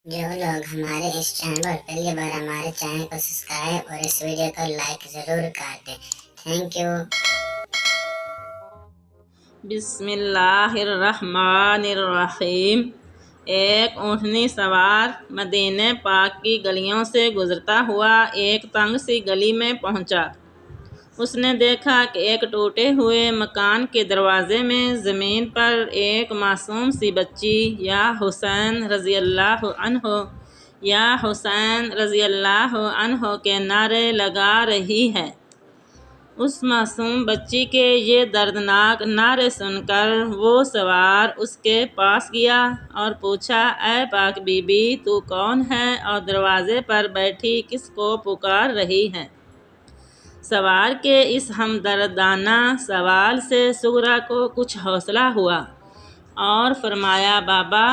جو لوگ ہمارے اس چینل پر پہلی بار ہمارے چینل کو سبسکرائب اور اس ویڈیو کو لائک ضرور کر دیں۔ Thank you. بسم اللہ الرحمن الرحیم۔ ایک اونٹنی سوار مدینہ پاک کی گلیوں سے گزرتا ہوا ایک تنگ سی گلی میں پہنچا۔ اس نے دیکھا کہ ایک ٹوٹے ہوئے مکان کے دروازے میں زمین پر ایک معصوم سی بچی یا حسین رضی اللہ عنہ یا حسین رضی اللہ عنہ کے نعرے لگا رہی ہے۔ اس معصوم بچی کے یہ دردناک نعرے سن کر وہ سوار اس کے پاس گیا اور پوچھا، اے پاک بی بی، تو کون ہے اور دروازے پر بیٹھی کس کو پکار رہی ہے؟ سوار کے اس ہمدردانہ سوال سے صغرا کو کچھ حوصلہ ہوا اور فرمایا، بابا،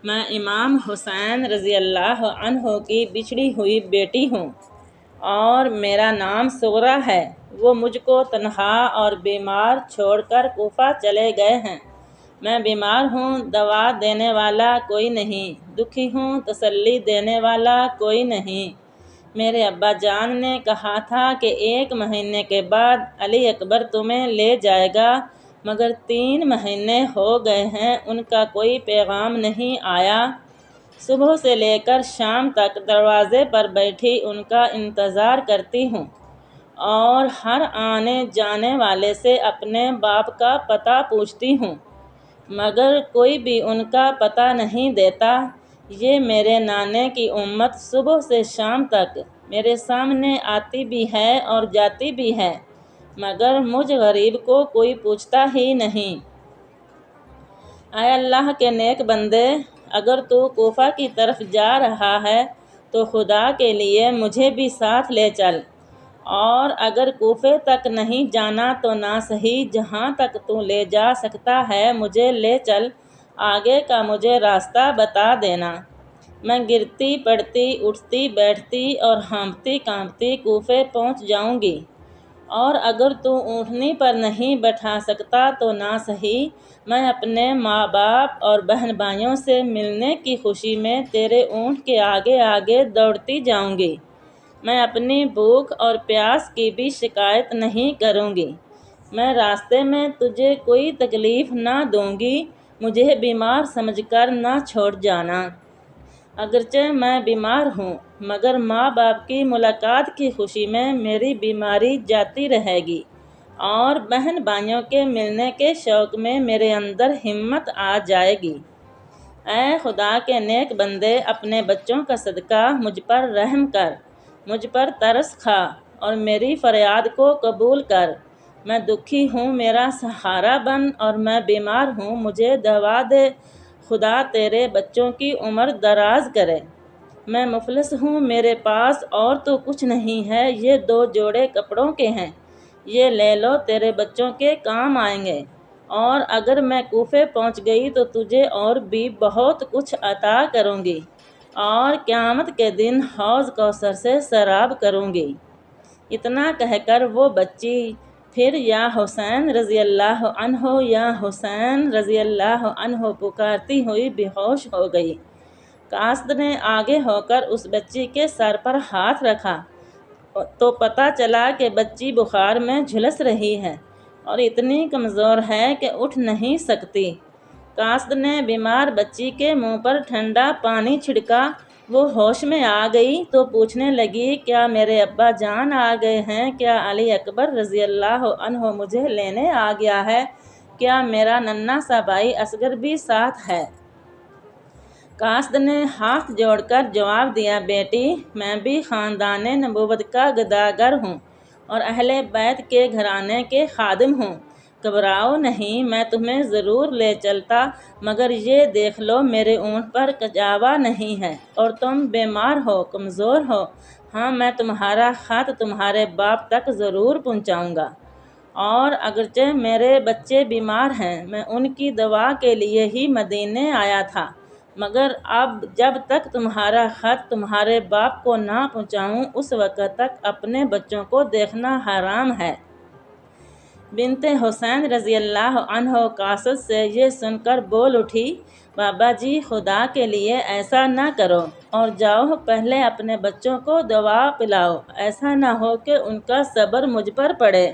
میں امام حسین رضی اللہ عنہ کی بچھڑی ہوئی بیٹی ہوں اور میرا نام صغرا ہے۔ وہ مجھ کو تنہا اور بیمار چھوڑ کر کوفہ چلے گئے ہیں۔ میں بیمار ہوں، دوا دینے والا کوئی نہیں، دکھی ہوں، تسلی دینے والا کوئی نہیں۔ میرے ابا جان نے کہا تھا کہ 1 مہینے کے بعد علی اکبر تمہیں لے جائے گا، مگر 3 مہینے ہو گئے ہیں، ان کا کوئی پیغام نہیں آیا۔ صبح سے لے کر شام تک دروازے پر بیٹھی ان کا انتظار کرتی ہوں اور ہر آنے جانے والے سے اپنے باپ کا پتہ پوچھتی ہوں، مگر کوئی بھی ان کا پتہ نہیں دیتا۔ یہ میرے نانے کی امت صبح سے شام تک میرے سامنے آتی بھی ہے اور جاتی بھی ہے، مگر مجھ غریب کو کوئی پوچھتا ہی نہیں۔ اے اللہ کے نیک بندے، اگر تو کوفہ کی طرف جا رہا ہے تو خدا کے لیے مجھے بھی ساتھ لے چل، اور اگر کوفے تک نہیں جانا تو نہ صحیح جہاں تک تو لے جا سکتا ہے مجھے لے چل، آگے کا مجھے راستہ بتا دینا۔ میں گرتی پڑتی، اٹھتی بیٹھتی اور ہانپتی کانپتی کوفے پہنچ جاؤں گی، اور اگر تو اونٹنی پر نہیں بٹھا سکتا تو نہ صحیح میں اپنے ماں باپ اور بہن بھائیوں سے ملنے کی خوشی میں تیرے اونٹ کے آگے آگے دوڑتی جاؤں گی۔ میں اپنی بھوک اور پیاس کی بھی شکایت نہیں کروں گی۔ میں راستے میں تجھے کوئی تکلیف نہ دوں گی، مجھے بیمار سمجھ کر نہ چھوڑ جانا۔ اگرچہ میں بیمار ہوں، مگر ماں باپ کی ملاقات کی خوشی میں میری بیماری جاتی رہے گی، اور بہن بھائیوں کے ملنے کے شوق میں میرے اندر ہمت آ جائے گی۔ اے خدا کے نیک بندے، اپنے بچوں کا صدقہ مجھ پر رحم کر، مجھ پر ترس کھا اور میری فریاد کو قبول کر۔ میں دکھی ہوں، میرا سہارا بن، اور میں بیمار ہوں، مجھے دوا دے۔ خدا تیرے بچوں کی عمر دراز کرے۔ میں مفلس ہوں، میرے پاس اور تو کچھ نہیں ہے، یہ 2 جوڑے کپڑوں کے ہیں، یہ لے لو، تیرے بچوں کے کام آئیں گے، اور اگر میں کوفے پہنچ گئی تو تجھے اور بھی بہت کچھ عطا کروں گی، اور قیامت کے دن حوض کوثر سے سیراب کروں گی۔ اتنا کہہ کر وہ بچی پھر یا حسین رضی اللہ عنہ یا حسین رضی اللہ عنہ پکارتی ہوئی بے ہوش ہو گئی۔ قاصد نے آگے ہو کر اس بچی کے سر پر ہاتھ رکھا تو پتہ چلا کہ بچی بخار میں جھلس رہی ہے اور اتنی کمزور ہے کہ اٹھ نہیں سکتی۔ قاصد نے بیمار بچی کے منہ پر ٹھنڈا پانی چھڑکا، وہ ہوش میں آ گئی تو پوچھنے لگی، کیا میرے ابا جان آ گئے ہیں؟ کیا علی اکبر رضی اللہ عنہ مجھے لینے آ گیا ہے؟ کیا میرا ننھا سا بھائی اصغر بھی ساتھ ہے؟ قاصد نے ہاتھ جوڑ کر جواب دیا، بیٹی، میں بھی خاندان نبوت کا گداگر ہوں اور اہل بیت کے گھرانے کے خادم ہوں۔ گھبراؤ نہیں، میں تمہیں ضرور لے چلتا، مگر یہ دیکھ لو میرے اونٹ پر کجاوا نہیں ہے اور تم بیمار ہو، کمزور ہو۔ ہاں، میں تمہارا خط تمہارے باپ تک ضرور پہنچاؤں گا، اور اگرچہ میرے بچے بیمار ہیں، میں ان کی دوا کے لیے ہی مدینے آیا تھا، مگر اب جب تک تمہارا خط تمہارے باپ کو نہ پہنچاؤں، اس وقت تک اپنے بچوں کو دیکھنا حرام ہے۔ بنت حسین رضی اللہ عنہ قاصد سے یہ سن کر بول اٹھی، بابا جی خدا کے لیے ایسا نہ کرو، اور جاؤ پہلے اپنے بچوں کو دوا پلاؤ، ایسا نہ ہو کہ ان کا صبر مجھ پر پڑے۔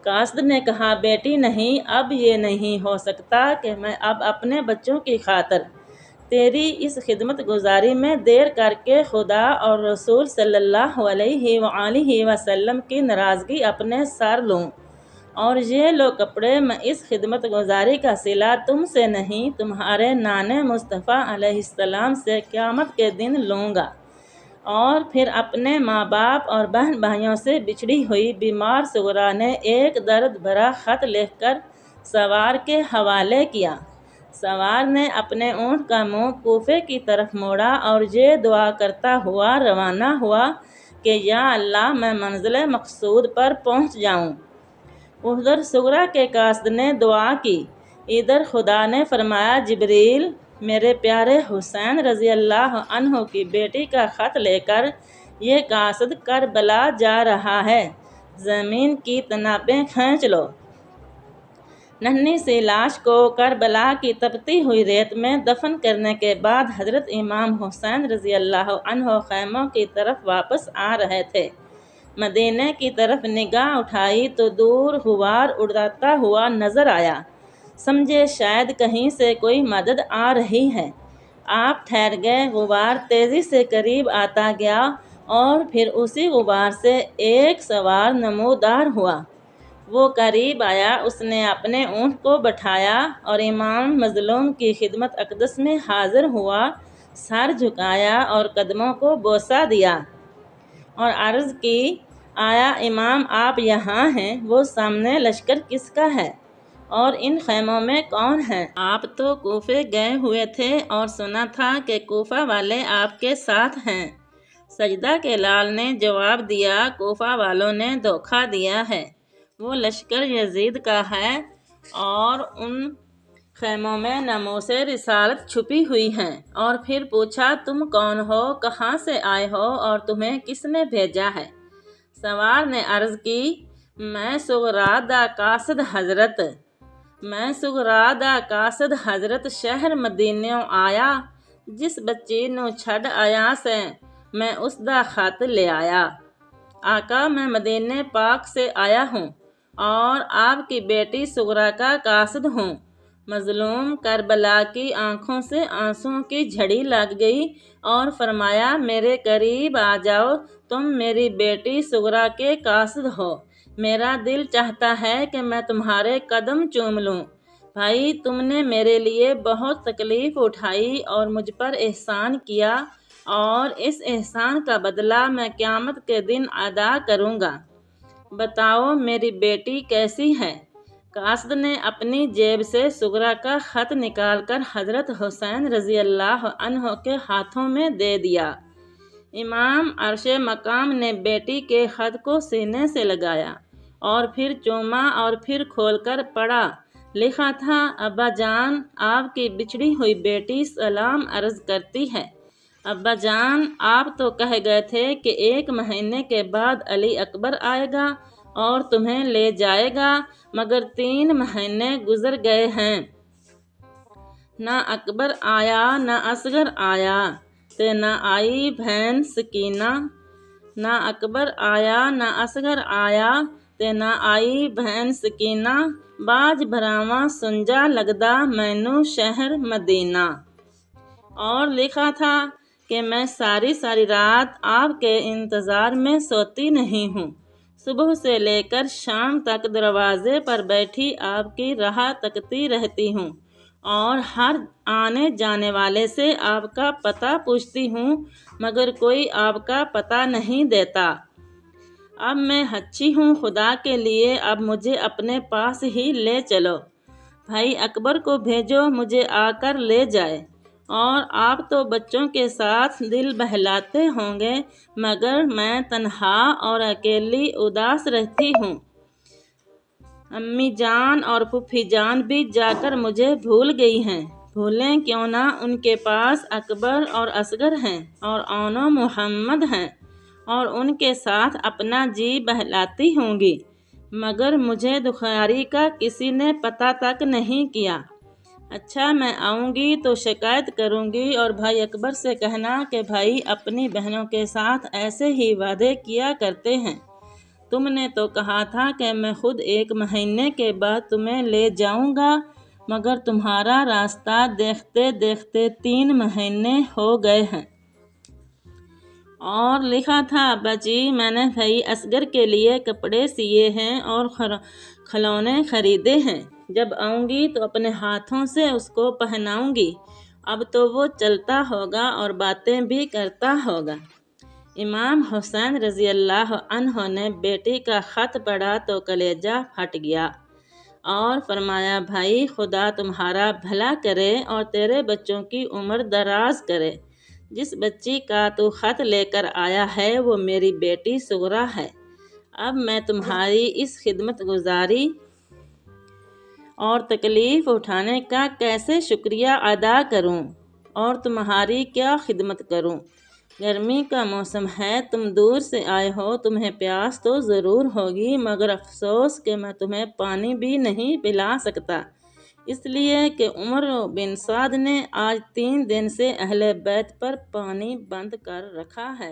قاصد نے کہا، بیٹی نہیں، اب یہ نہیں ہو سکتا کہ میں اب اپنے بچوں کی خاطر تیری اس خدمت گزاری میں دیر کر کے خدا اور رسول صلی اللہ علیہ وآلہ وسلم کی ناراضگی اپنے سر لوں، اور یہ لو کپڑے، میں اس خدمت گزاری کا صلہ تم سے نہیں، تمہارے نانے مصطفیٰ علیہ السلام سے قیامت کے دن لوں گا۔ اور پھر اپنے ماں باپ اور بہن بھائیوں سے بچھڑی ہوئی بیمار صغرا نے ایک درد بھرا خط لکھ کر سوار کے حوالے کیا۔ سوار نے اپنے اونٹ کا منہ کوفے کی طرف موڑا اور یہ دعا کرتا ہوا روانہ ہوا کہ یا اللہ میں منزل مقصود پر پہنچ جاؤں۔ ادھر صغرا کے قاصد نے دعا کی، ادھر خدا نے فرمایا، جبریل میرے پیارے حسین رضی اللہ عنہ کی بیٹی کا خط لے کر یہ قاصد کربلا جا رہا ہے، زمین کی تنابیں کھینچ لو۔ ننھی سی لاش کو کربلا کی تپتی ہوئی ریت میں دفن کرنے کے بعد حضرت امام حسین رضی اللہ عنہ خیموں کی طرف واپس آ رہے تھے۔ مدینے کی طرف نگاہ اٹھائی تو دور غبار اڑاتا ہوا نظر آیا، سمجھے شاید کہیں سے کوئی مدد آ رہی ہے۔ آپ ٹھہر گئے، غبار تیزی سے قریب آتا گیا اور پھر اسی غبار سے ایک سوار نمودار ہوا۔ وہ قریب آیا، اس نے اپنے اونٹ کو بٹھایا اور امام مظلوم کی خدمت اقدس میں حاضر ہوا، سر جھکایا اور قدموں کو بوسہ دیا اور عرض کی، آیا امام آپ یہاں ہیں؟ وہ سامنے لشکر کس کا ہے اور ان خیموں میں کون ہیں؟ آپ تو کوفے گئے ہوئے تھے اور سنا تھا کہ کوفہ والے آپ کے ساتھ ہیں۔ سجدہ کے لال نے جواب دیا، کوفہ والوں نے دھوکہ دیا ہے، وہ لشکر یزید کا ہے اور ان خیموں میں ناموس رسالت چھپی ہوئی ہیں۔ اور پھر پوچھا، تم کون ہو، کہاں سے آئے ہو اور تمہیں کس نے بھیجا ہے؟ سوار نے عرض کی، میں صغرا دا قاصد حضرت، حضرت شہر مدینیوں آیا، جس بچی نو چھڈ آیا سے میں اس دا خط لے آیا۔ آقا میں مدینے پاک سے آیا ہوں اور آپ کی بیٹی صغرا کا قاصد ہوں۔ مظلوم کربلا کی آنکھوں سے آنسوں کی جھڑی لگ گئی اور فرمایا، میرے قریب آ جاؤ، تم میری بیٹی صغرا کے قاصد ہو، میرا دل چاہتا ہے کہ میں تمہارے قدم چوم لوں۔ بھائی تم نے میرے لیے بہت تکلیف اٹھائی اور مجھ پر احسان کیا، اور اس احسان کا بدلہ میں قیامت کے دن ادا کروں گا، بتاؤ میری بیٹی کیسی ہے؟ قاصد نے اپنی جیب سے صغرا کا خط نکال کر حضرت حسین رضی اللہ عنہ کے ہاتھوں میں دے دیا۔ امام عرش مقام نے بیٹی کے خط کو سینے سے لگایا اور پھر چوما اور پھر کھول کر پڑھا۔ لکھا تھا، ابا جان آپ کی بچھڑی ہوئی بیٹی سلام عرض کرتی ہے۔ ابا جان آپ تو کہہ گئے تھے کہ 1 مہینے کے بعد علی اکبر آئے گا اور تمہیں لے جائے گا، مگر 3 مہینے گزر گئے ہیں، نہ اکبر آیا نہ اصغر آیا، تے نہ آئی بہن سکینہ، نہ اکبر آیا نہ اصغر آیا، تے نہ آئی بہن سکینہ، باج بھراواں سنجا لگدا مینوں شہر مدینہ۔ اور لکھا تھا کہ میں ساری رات آپ کے انتظار میں سوتی نہیں ہوں، صبح سے لے کر شام تک دروازے پر بیٹھی آپ کی راہ تکتی رہتی ہوں اور ہر آنے جانے والے سے آپ کا پتہ پوچھتی ہوں، مگر کوئی آپ کا پتہ نہیں دیتا۔ اب میں ہچی ہوں، خدا کے لیے اب مجھے اپنے پاس ہی لے چلو، بھائی اکبر کو بھیجو مجھے آ کر لے جائے، اور آپ تو بچوں کے ساتھ دل بہلاتے ہوں گے، مگر میں تنہا اور اکیلی اداس رہتی ہوں، امی جان اور پھوپھی جان بھی جا کر مجھے بھول گئی ہیں، بھولیں کیوں نہ، ان کے پاس اکبر اور اصغر ہیں اور اونو محمد ہیں، اور ان کے ساتھ اپنا جی بہلاتی ہوں گی، مگر مجھے دکھیاری کا کسی نے پتہ تک نہیں کیا۔ اچھا میں آؤں گی تو شکایت کروں گی اور بھائی اکبر سے کہنا کہ بھائی اپنی بہنوں کے ساتھ ایسے ہی وعدے کیا کرتے ہیں۔ تم نے تو کہا تھا کہ میں خود 1 مہینے کے بعد تمہیں لے جاؤں گا، مگر تمہارا راستہ دیکھتے دیکھتے 3 مہینے ہو گئے ہیں۔ اور لکھا تھا ابا جی میں نے بھائی اصغر کے لیے کپڑے سیے ہیں اور کھلونے خریدے ہیں، جب آؤں گی تو اپنے ہاتھوں سے اس کو پہناؤں گی، اب تو وہ چلتا ہوگا اور باتیں بھی کرتا ہوگا۔ امام حسین رضی اللہ عنہ نے بیٹی کا خط پڑھا تو کلیجہ پھٹ گیا اور فرمایا بھائی خدا تمہارا بھلا کرے اور تیرے بچوں کی عمر دراز کرے۔ جس بچی کا تو خط لے کر آیا ہے وہ میری بیٹی صغرا ہے۔ اب میں تمہاری اس خدمت گزاری اور تکلیف اٹھانے کا کیسے شکریہ ادا کروں اور تمہاری کیا خدمت کروں؟ گرمی کا موسم ہے، تم دور سے آئے ہو، تمہیں پیاس تو ضرور ہوگی، مگر افسوس کہ میں تمہیں پانی بھی نہیں پلا سکتا، اس لیے کہ عمر بن سعد نے آج 3 دن سے اہل بیت پر پانی بند کر رکھا ہے۔